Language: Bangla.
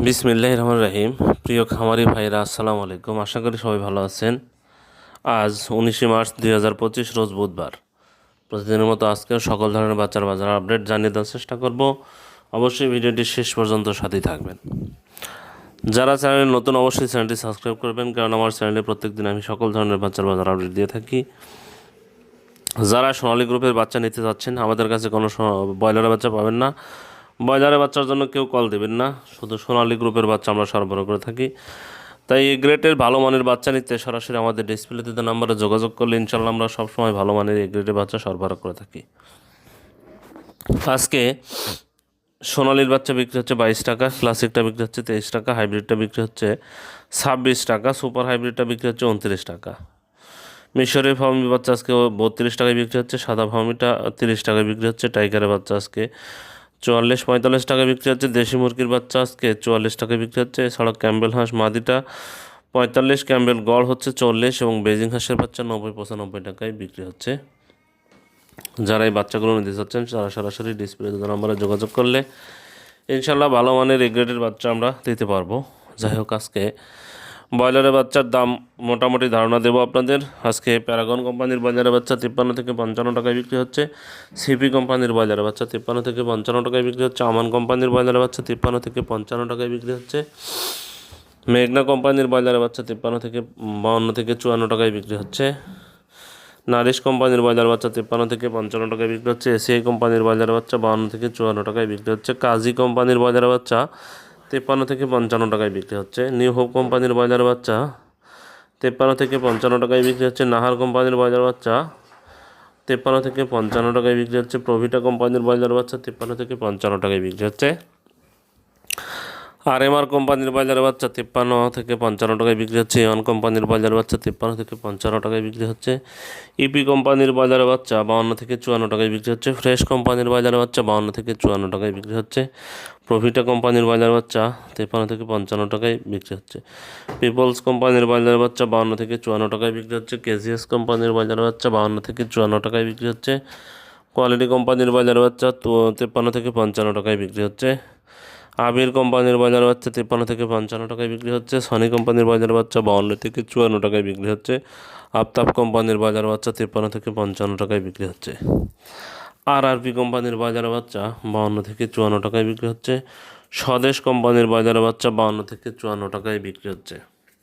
বিসমিল্লাহির রহমানির রহিম। প্রিয় খামারি ভাইরা, আসসালামু আলাইকুম। আশা করি সবাই ভালো আছেন। আজ 19 মার্চ 2025 রোজ বুধবার। প্রতিদিনের মতো আজকেও সকল ধরনের বাচ্চার বাজার আপডেট জানিয়ে দেওয়ার চেষ্টা করব। অবশ্যই ভিডিওটি শেষ পর্যন্ত সাথেই থাকবেন। যারা চ্যানেলে নতুন অবশ্যই চ্যানেলটি সাবস্ক্রাইব করবেন, কারণ আমার চ্যানেলে প্রত্যেকদিন আমি সকল ধরনের বাচ্চার বাজার আপডেট দিয়ে থাকি। যারা সোনালী গ্রুপের বাচ্চা নিতে যাচ্ছেন, আমাদের কাছে কোনো ব্রয়লারের বাচ্চা পাবেন না। ব্রয়লারের বাচ্চার জন্য কেউ কল দেবেন না, শুধু সোনালী গ্রুপের বাচ্চা আমরা সরবরাহ করে থাকি। তাই এই গ্রেডের ভালো মানের বাচ্চা নিতে সরাসরি আমাদের ডিসপ্লেতে দেওয়া নাম্বারে যোগাযোগ করলে ইনশাল্লাহ আমরা সবসময় ভালো মানের এই গ্রেডের বাচ্চা সরবরাহ করে থাকি। আজকে সোনালীর বাচ্চা বিক্রি হচ্ছে 22 টাকা, ক্লাসিকটা বিক্রি হচ্ছে 23 টাকা, হাইব্রিডটা বিক্রি হচ্ছে 26 টাকা, সুপার হাইব্রিডটা বিক্রি হচ্ছে 29 টাকা। মিশরের ফার্মি বাচ্চা আজকে 32 টাকায় বিক্রি হচ্ছে, সাদা ফার্মিটা 30 টাকায় বিক্রি হচ্ছে, টাইগারের বাচ্চা আজকে 44-45 টাকায় বিক্রি হচ্ছে, দেশি মুরগির বাচ্চা আজকে 44 টাকায় বিক্রি হচ্ছে। এছাড়াও ক্যাম্বেল হাঁস মাদিটা 45, ক্যাম্বেল গড় হচ্ছে 40 এবং বেজিং হাঁসের বাচ্চা 90-95 টাকায় বিক্রি হচ্ছে। যারা এই বাচ্চাগুলো নিতে চাচ্ছেন তারা সরাসরি ডিসপ্লে নাম্বারে যোগাযোগ করলে ইনশাল্লাহ ভালো মানের এ গ্রেডের বাচ্চা আমরা দিতে পারবো। যাই হোক, আজকে ব্রয়লারের বাচ্চার দাম মোটামুটি ধারণা দেবো আপনাদের। আজকে প্যারাগন কোম্পানির ব্রয়লারের বাচ্চা 53-55 টাকায় বিক্রি হচ্ছে, সিপি কোম্পানির ব্রয়লারের বাচ্চা 53-55 টাকায় বিক্রি হচ্ছে, আমান কোম্পানির ব্রয়লারের বাচ্চা 53-55 টাকায় বিক্রি হচ্ছে, মেঘনা কোম্পানির ব্রয়লারের বাচ্চা 53-52-54 টাকায় বিক্রি হচ্ছে, নারিশ কোম্পানির ব্রয়লার বাচ্চা 53-55 টাকায় বিক্রি হচ্ছে, এসিআই কোম্পানির ব্রয়লার বাচ্চা 52-54 টাকায় বিক্রি হচ্ছে, কাজী কোম্পানির ব্রয়লার বাচ্চা 53-55 টাকায় বিক্রি হচ্ছে, নিউ হোপ কোম্পানির ব্রয়লার বাচ্চা 53-55 টাকায় বিক্রি হচ্ছে, নাহার কোম্পানির ব্রয়লার বাচ্চা 53-55 টাকায় বিক্রি হচ্ছে, প্রভিটা কোম্পানির ব্রয়লার বাচ্চা 53-55 টাকায় বিক্রি হচ্ছে, RMR কোম্পানির ব্রয়লার বাচ্চা 53-55 টাকায় বিক্রি হচ্ছে, এওয়ান কোম্পানির ব্রয়লার বাচ্চা 53-55 টাকায় বিক্রি হচ্ছে, ইপি কোম্পানির ব্রয়লার বাচ্চা 52-54 টাকায় বিক্রি হচ্ছে, ফ্রেশ কোম্পানির ব্রয়লার বাচ্চা 52-54 টাকায় বিক্রি হচ্ছে, প্রভিটা কোম্পানির ব্রয়লার বাচ্চা 53-55 টাকায় বিক্রি হচ্ছে, পিপলস কোম্পানির ব্রয়লার বাচ্চা 52-54 টাকায় বিক্রি হচ্ছে, কেজিএস কোম্পানির ব্রয়লার বাচ্চা 52-54 টাকায় বিক্রি হচ্ছে, কোয়ালিটি কোম্পানির ব্রয়লার বাচ্চা 53-55 টাকায় বিক্রি হচ্ছে, আবির কোম্পানির ব্রয়লার বাচ্চা 53-55 টাকায় বিক্রি হচ্ছে, সনি কোম্পানির ব্রয়লার বাচ্চা 52-54 টাকায় বিক্রি হচ্ছে, আফতাব কোম্পানির ব্রয়লার বাচ্চা 53-55 টাকায় বিক্রি হচ্ছে, RRP কোম্পানির ব্রয়লার বাচ্চা 52-54 টাকায় বিক্রি হচ্ছে, স্বদেশ কোম্পানির ব্রয়লার বাচ্চা 52-54 টাকায় বিক্রি হচ্ছে।